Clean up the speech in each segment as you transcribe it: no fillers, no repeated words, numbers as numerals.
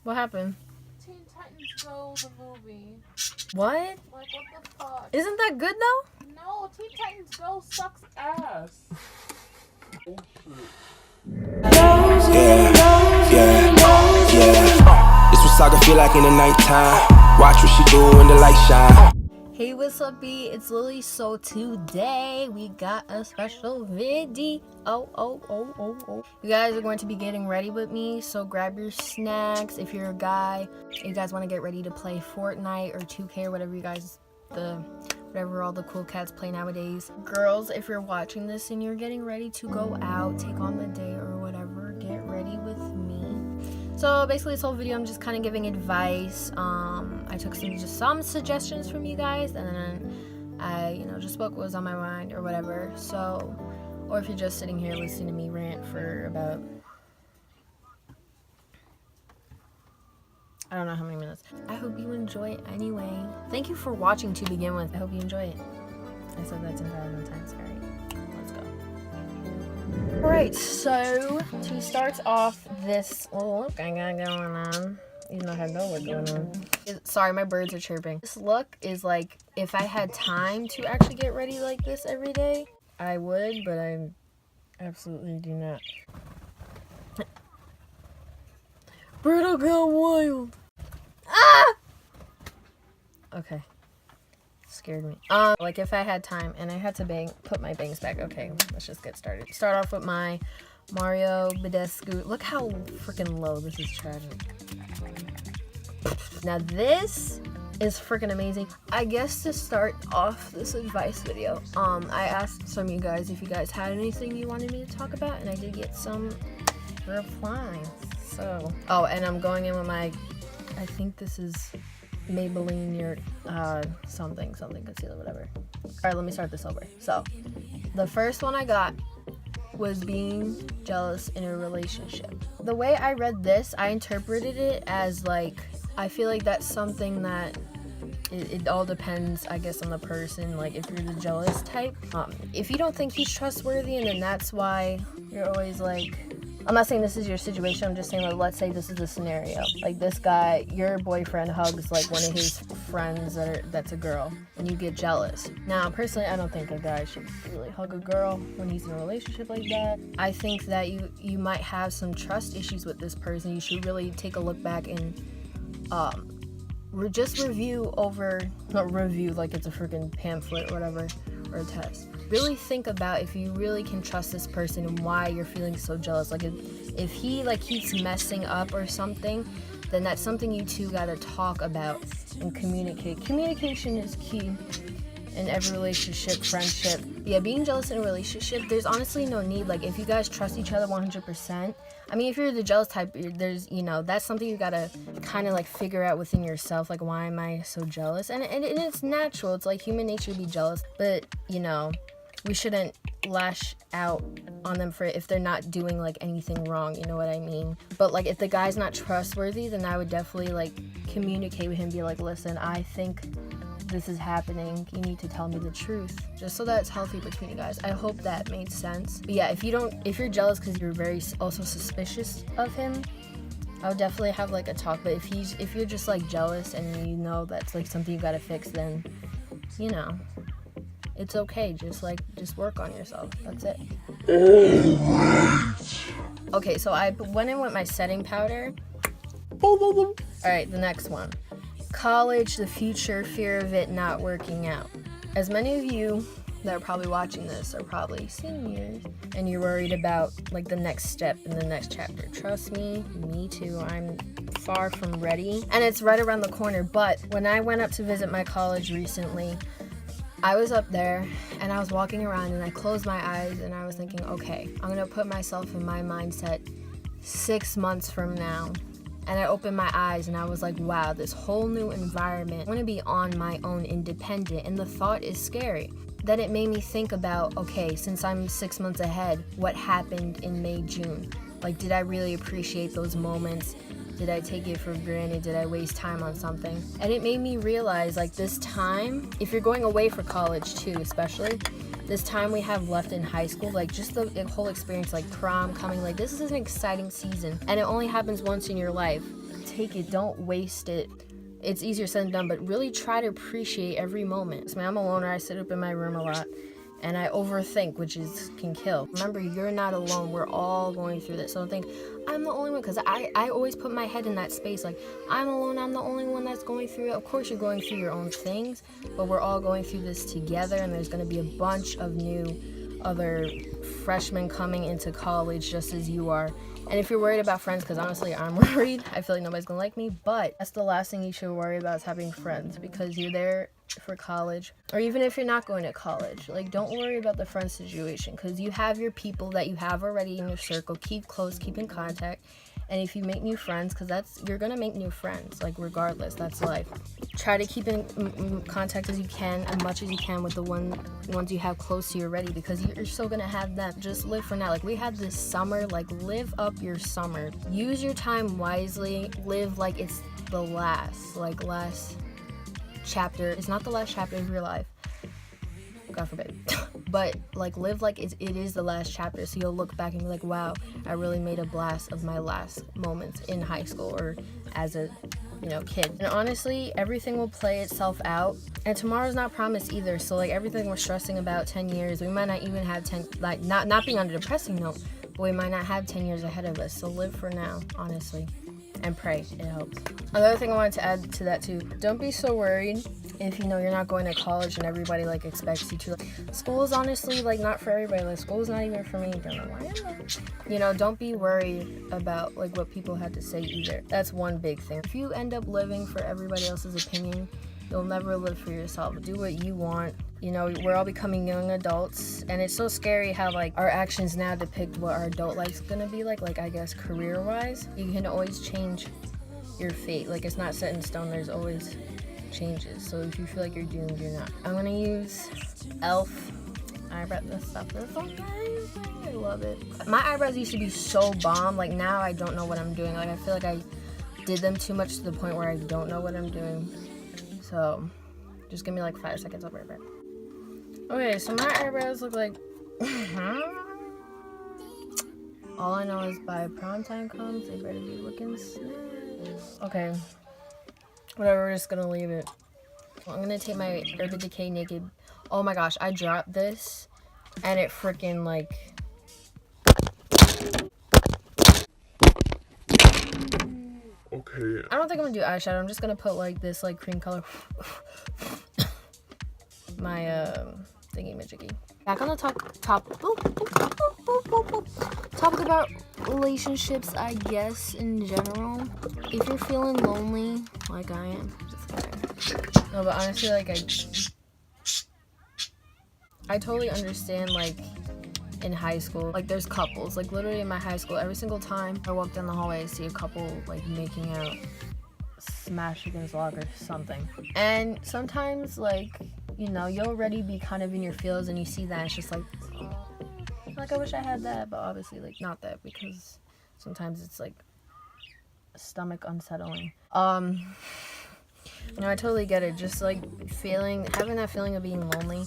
What happened? Teen Titans Go, the movie. What? Like, what the fuck? Isn't that good though? No, Teen Titans Go sucks ass. This what Saga feel like in the nighttime. Watch what she do when the light shine. Hey, what's up, B? It's Lily. So today we got a special video. You guys are going to be getting ready with me, so grab your snacks. If you're a guy, you guys want to get ready to play Fortnite or 2K or whatever you guys, whatever all the cool cats play nowadays. Girls, if you're watching this and you're getting ready to go out, take on the day or whatever, get ready with me. So basically this whole video I'm just kind of giving advice. I took some suggestions from you guys, and then I just spoke what was on my mind or whatever. So, or if you're just sitting here listening to me rant for about, I don't know how many minutes. I hope you enjoy it anyway. Thank you for watching to begin with. I hope you enjoy it. I said that 10,000 times. Alright, let's go. Alright, so to start off this look I got going on, even though I have no work going on. Sorry, my birds are chirping. This look is like, if I had time to actually get ready like this every day, I would, but I absolutely do not. Birdo got wild. Ah! Okay. Scared me. Like if I had time and I had to put my bangs back. Okay, let's just get started. Start off with my Mario Badescu. Look how freaking low. This is tragic. Now this is freaking amazing. I guess to start off this advice video, I asked some of you guys if you guys had anything you wanted me to talk about, and I did get some replies. So, oh, and I'm going in with my, I think this is Maybelline your something concealer, whatever. Alright, let me start this over. So the first one I got was being jealous in a relationship. The way I read this, I interpreted it as like, I feel like that's something that it all depends, I guess, on the person. Like if you're the jealous type, if you don't think he's trustworthy, and then that's why you're always like, I'm not saying this is your situation, I'm just saying, like, let's say this is a scenario. Like this guy, your boyfriend hugs like one of his friends that's a girl, and you get jealous. Now, personally, I don't think a guy should really hug a girl when he's in a relationship like that. I think that you might have some trust issues with this person. You should really take a look back and just review over, not review like it's a freaking pamphlet or whatever, or a test. Really think about if you really can trust this person and why you're feeling so jealous. Like if he like keeps messing up or something, then that's something you two gotta talk about and communicate. Communication is key in every relationship, friendship. Yeah, being jealous in a relationship, there's honestly no need. Like if you guys trust each other 100%, I mean, if you're the jealous type, there's, that's something you gotta kind of like figure out within yourself. Like, why am I so jealous? And it's natural. It's like human nature to be jealous, but we shouldn't lash out on them for if they're not doing like anything wrong, you know what I mean? But like if the guy's not trustworthy, then I would definitely like communicate with him, be like, listen, I think this is happening, you need to tell me the truth, just so that it's healthy between you guys. I hope that made sense. But yeah, if you're jealous because you're very also suspicious of him, I would definitely have like a talk. But if you're just like jealous and you know that's like something you gotta fix, then it's okay. Just work on yourself. That's it. Okay, so I went in with my setting powder. Alright, the next one. College, the future, fear of it not working out. As many of you that are probably watching this are probably seniors, and you're worried about like the next step in the next chapter. Trust me too. I'm far from ready, and it's right around the corner. But when I went up to visit my college recently, I was up there and I was walking around and I closed my eyes and I was thinking, okay, I'm gonna put myself in my mindset 6 months from now. And I opened my eyes and I was like, wow, this whole new environment. I want to be on my own, independent. And the thought is scary. Then it made me think about, okay, since I'm 6 months ahead, what happened in May, June? Like, did I really appreciate those moments? Did I take it for granted? Did I waste time on something? And it made me realize, like, this time, if you're going away for college too, especially, this time we have left in high school, like just the whole experience, like prom coming, like this is an exciting season, and it only happens once in your life. take it, don't waste it. It's easier said than done, but really try to appreciate every moment. So, I'm a loner. I sit up in my room a lot and I overthink, which can kill. Remember, you're not alone. We're all going through this. So don't think I'm the only one, because I always put my head in that space. Like, I'm alone. I'm the only one that's going through it. Of course, you're going through your own things, but we're all going through this together, and there's going to be a bunch of other freshmen coming into college just as you are. And if you're worried about friends, because honestly I'm worried, I feel like nobody's gonna like me, but that's the last thing you should worry about, is having friends, because you're there for college. Or even if you're not going to college, like, don't worry about the friend situation, because you have your people that you have already in your circle. Keep close, keep in contact. And if you make new friends, because you're gonna make new friends, like, regardless, that's life. Try to keep in contact as you can, as much as you can, with the ones you have close to you already, because you're still gonna have them. Just live for now. Like, we had this summer, like, live up your summer. Use your time wisely. Live like it's the last chapter. It's not the last chapter of your life, God forbid. But, like, live like it is the last chapter, so you'll look back and be like, wow, I really made a blast of my last moments in high school or as a kid. And honestly, everything will play itself out, and tomorrow's not promised either. So, like, everything we're stressing about 10 years, we might not even have 10, like, not being on a depressing note, but we might not have 10 years ahead of us. So live for now, honestly, and pray. It helps. Another thing I wanted to add to that too, don't be so worried if you're not going to college and everybody, like, expects you to. Like, school is honestly, like, not for everybody. Like, school is not even for me. Don't know why I'm not. Don't be worried about, like, what people had to say either. That's one big thing. If you end up living for everybody else's opinion, you'll never live for yourself. Do what you want. We're all becoming young adults, and it's so scary how, like, our actions now depict what our adult life's gonna be like, I guess, career-wise. You can always change your fate. Like, it's not set in stone. There's always changes. So if you feel like you're doomed, you're not. I'm gonna use e.l.f. eyebrow. This stuff is so nice. I love it. My eyebrows used to be so bomb. Like, now I don't know what I'm doing. Like, I feel like I did them too much to the point where I don't know what I'm doing. So just give me like 5 seconds. I'll be right back. Okay, so my eyebrows look like all I know is by prom time comes, they better be looking snazzy. Okay, whatever, we're just gonna leave it. I'm gonna take my Urban Decay Naked. Oh my gosh, I dropped this and it freaking, like, okay. I don't think I'm gonna do eyeshadow. I'm just gonna put, like, this, like, cream color. My thingy majiggy. Back on the topic about relationships, I guess, in general. If you're feeling lonely, like I am, just kidding. No, but honestly, like, I totally understand, like, in high school, like, there's couples, like, literally in my high school, every single time I walk down the hallway, I see a couple, like, making out, smash against log or something. And sometimes, like, you'll already be kind of in your feels and you see that, and it's just like, oh, like, I wish I had that, but obviously, like, not that, because sometimes it's, like, stomach unsettling. I totally get it, just, like, having that feeling of being lonely.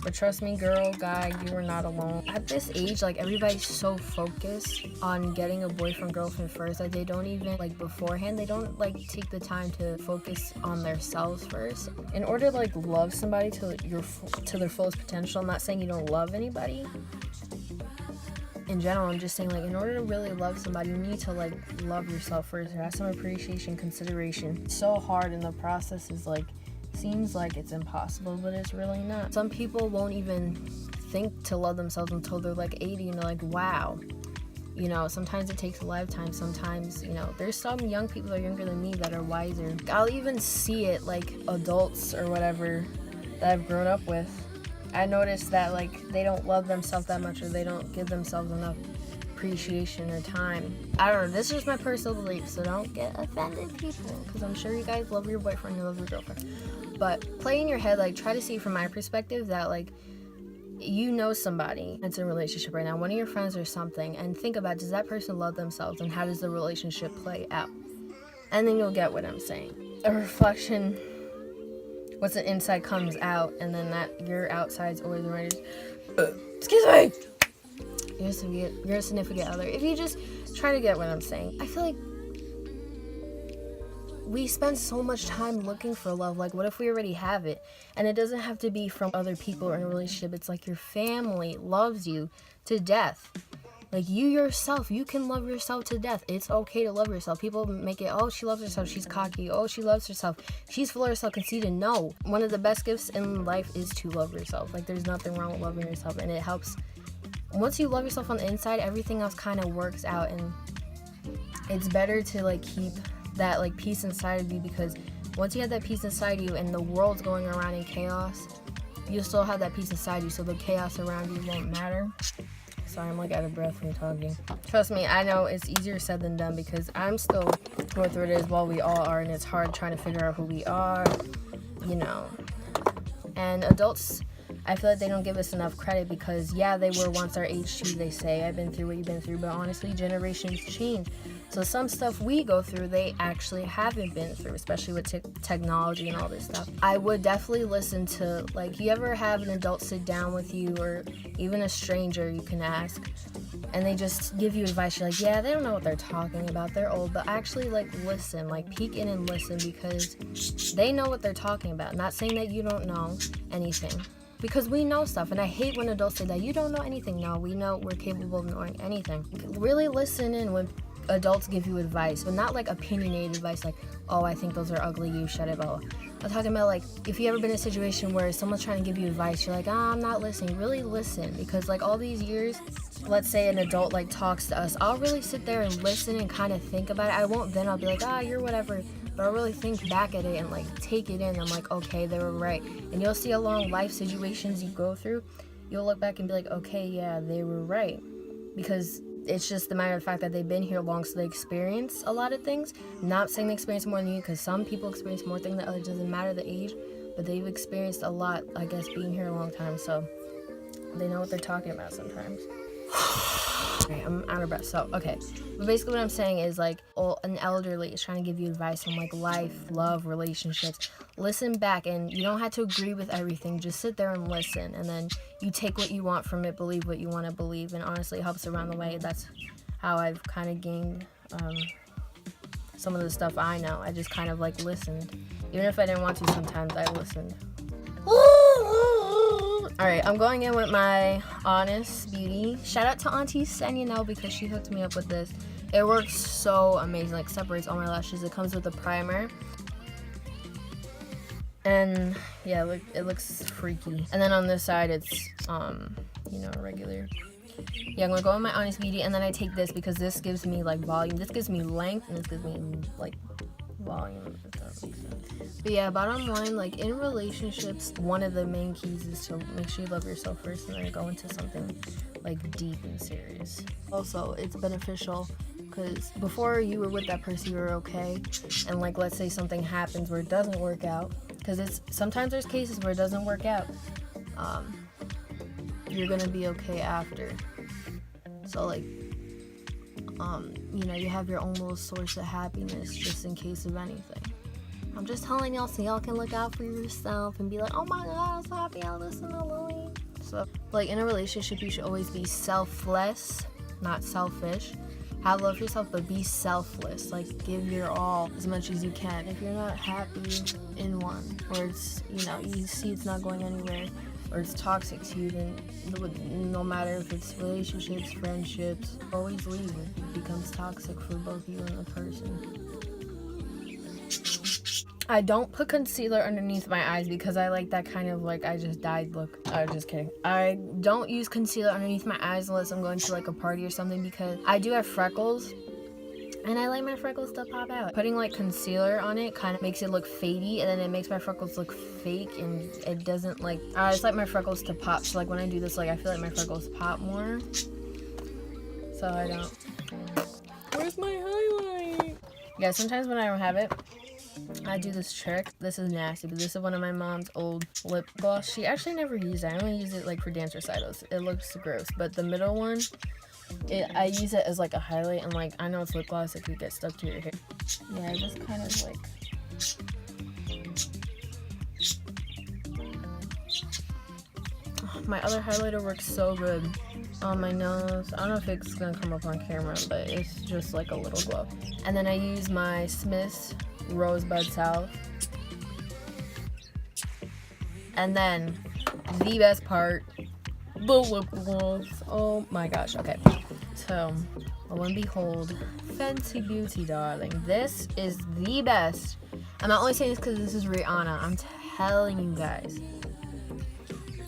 But trust me, girl, guy, you are not alone. At this age, like, everybody's so focused on getting a boyfriend, girlfriend first that they don't even, like, beforehand, they don't, like, take the time to focus on themselves first. In order to, like, love somebody to their fullest potential, I'm not saying you don't love anybody. In general, I'm just saying, like, in order to really love somebody, you need to, like, love yourself first. Have some appreciation, consideration. It's so hard, and the process is, like, seems like it's impossible, but it's really not. Some people won't even think to love themselves until they're, like, 80, and they're like, wow. Sometimes it takes a lifetime. Sometimes, there's some young people that are younger than me that are wiser. I'll even see it, like, adults or whatever that I've grown up with. I noticed that, like, they don't love themselves that much, or they don't give themselves enough appreciation or time. I don't know, this is just my personal belief, so don't get offended, people, because I'm sure you guys love your boyfriend, you love your girlfriend. But play in your head, like, try to see from my perspective that, like, somebody that's in a relationship right now, one of your friends or something, and think about, does that person love themselves, and how does the relationship play out? And then you'll get what I'm saying. A reflection, what's the inside comes out, and then that your outside's always right. Excuse me. Your significant other. If you just try to get what I'm saying, I feel like we spend so much time looking for love. Like, what if we already have it? And it doesn't have to be from other people or in a relationship. It's like your family loves you to death. Like, you yourself, you can love yourself to death. It's okay to love yourself. People make it, oh, she loves herself, she's cocky. Oh, she loves herself, she's full of herself, conceited. No. One of the best gifts in life is to love yourself. Like, there's nothing wrong with loving yourself, and it helps. Once you love yourself on the inside, everything else kind of works out, and it's better to, like, keep that, like, peace inside of you, because once you have that peace inside you and the world's going around in chaos, you'll still have that peace inside you, so the chaos around you won't matter. Sorry, I'm like out of breath from talking. Trust me, I know it's easier said than done, because I'm still going through it as well. We all are, and it's hard trying to figure out who we are, you know. And adults, I feel like they don't give us enough credit, because yeah, they were once our age too, they say. I've been through what you've been through, but honestly, generations change. So some stuff we go through, they actually haven't been through, especially with technology and all this stuff. I would definitely listen to, like, you ever have an adult sit down with you, or even a stranger you can ask, and they just give you advice. You're like, yeah, they don't know what they're talking about, they're old. But actually, like, listen, like, peek in and listen, because they know what they're talking about. Not saying that you don't know anything, because we know stuff, and I hate when adults say that you don't know anything. No, we know, we're capable of knowing anything. Really listen in when adults give you advice, but not like opinionated advice, like, oh, I think those are ugly, you shut it all. I'm talking about, like, if you ever been in a situation where someone's trying to give you advice, you're like, I'm not listening. Really listen, because, like, all these years, let's say an adult, like, talks to us, I'll really sit there and listen and kind of think about it. I won't then I'll be like, you're whatever, but I'll really think back at it and, like, take it in. I'm like, okay, they were right. And you'll see along life situations you go through, you'll look back and be like, okay, yeah, they were right, because it's just the matter of fact that they've been here long, so they experience a lot of things. Not saying they experience more than you, because some people experience more things than others. Doesn't matter the age, but they've experienced a lot, I guess, being here a long time, so they know what they're talking about sometimes. Okay, I'm out of breath. So, okay. But basically what I'm saying is, like, an elderly is trying to give you advice on, like, life, love, relationships. Listen back, and you don't have to agree with everything. Just sit there and listen, and then you take what you want from it, believe what you want to believe, and honestly, it helps around the way. That's how I've kind of gained some of the stuff I know. I just kind of, like, listened. Even if I didn't want to, sometimes I listened. Alright, I'm going in with my Honest Beauty. Shout out to Auntie Sen, because she hooked me up with this. It works so amazing, like, separates all my lashes. It comes with a primer. And yeah, look, it looks freaky. And then on this side, it's, regular. Yeah, I'm gonna go with my Honest Beauty, and then I take this because this gives me, like, volume. This gives me length, and this gives me, like, volume, if that makes sense. But yeah, bottom line, like, in relationships, one of the main keys is to make sure you love yourself first, and then go into something, like, deep and serious. Also, it's beneficial because before you were with that person, you were okay, and, like, let's say something happens where it doesn't work out, because sometimes there's cases where it doesn't work out. You're gonna be okay after. So, like, you have your own little source of happiness just in case of anything. I'm just telling y'all so y'all can look out for yourself and be like, oh my god, I'm so happy I listened to Lily. So, like, in a relationship, you should always be selfless, not selfish. Have love for yourself, but be selfless. Like, give your all as much as you can. If you're not happy in one, or it's, you see it's not going anywhere, or it's toxic to you, then no matter if it's relationships, friendships, always leave. It becomes toxic for both you and the person. I don't put concealer underneath my eyes because I like that kind of, like, I just died look. I was just kidding. I don't use concealer underneath my eyes unless I'm going to, like, a party or something, because I do have freckles and I like my freckles to pop out. Putting, like, concealer on it kind of makes it look fadey, and then it makes my freckles look fake, and it doesn't, like, I just like my freckles to pop. So, like, when I do this, like, I feel like my freckles pop more. So I don't. Where's my highlight? Yeah, sometimes when I don't have it, I do this trick. This is nasty, but this is one of my mom's old lip gloss. She actually never used it. I only use it, like, for dance recitals. It looks gross, but the middle one, I use it as, like, a highlight, and, like, I know it's lip gloss, it could get stuck to your hair. Yeah, I just kind of, like, my other highlighter works so good on my nose. I don't know if it's gonna come up on camera, but it's just like a little glow. And then I use my Smith's Rosebud South. And then the best part, the lip gloss. Oh my gosh. Okay. So, lo and behold, Fenty Beauty, darling. This is the best. I'm not only saying this because this is Rihanna. I'm telling you guys.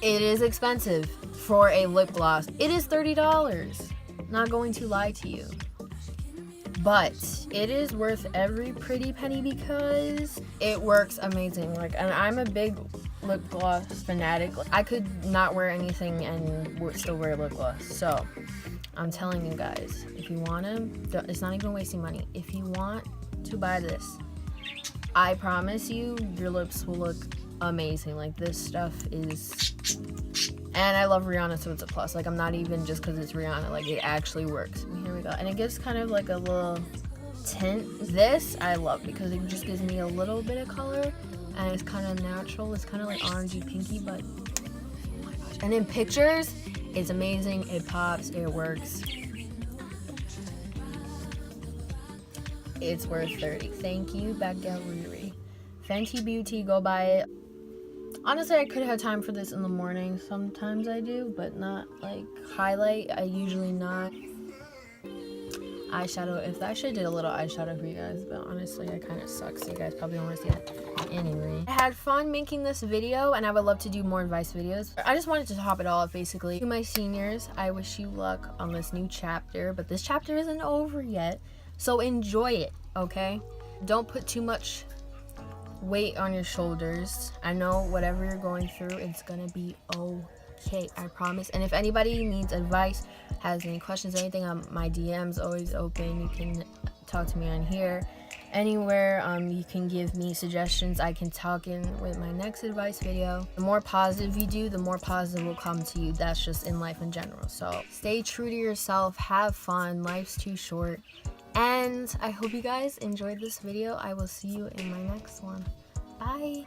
It is expensive for a lip gloss. It is $30. Not going to lie to you. But it is worth every pretty penny because it works amazing. Like, and I'm a big lip gloss fanatic. I could not wear anything and still wear lip gloss. So, I'm telling you guys, if you want to, it's not even wasting money. If you want to buy this, I promise you, your lips will look amazing. Like, this stuff is, and I love Rihanna, so it's a plus. Like, I'm not even just because it's Rihanna. Like, it actually works. Here we go. And it gives kind of like a little tint. This I love because it just gives me a little bit of color, and it's kind of natural. It's kind of like orangey pinky, but oh my gosh. And in pictures, it's amazing. It pops. It works. It's worth 30. Thank you, GRWM. Fenty Beauty, go buy it. Honestly, I could have time for this in the morning. Sometimes I do, but not like highlight. I usually not. Eyeshadow. If I should did a little eyeshadow for you guys, but honestly, I kind of suck, so you guys probably don't want to see that. Anyway, I had fun making this video, and I would love to do more advice videos. I just wanted to top it all up, basically. To my seniors, I wish you luck on this new chapter, but this chapter isn't over yet, so enjoy it, okay? Don't put too much weight on your shoulders. I know whatever you're going through, it's gonna be okay, I promise. And if anybody needs advice, has any questions, anything, my DM's always open. You can talk to me on here, anywhere. You can give me suggestions. I can talk in with my next advice video. The more positive you do, the more positive will come to you. That's just in life in general. So stay true to yourself, have fun, life's too short. And I hope you guys enjoyed this video. I will see you in my next one. Bye.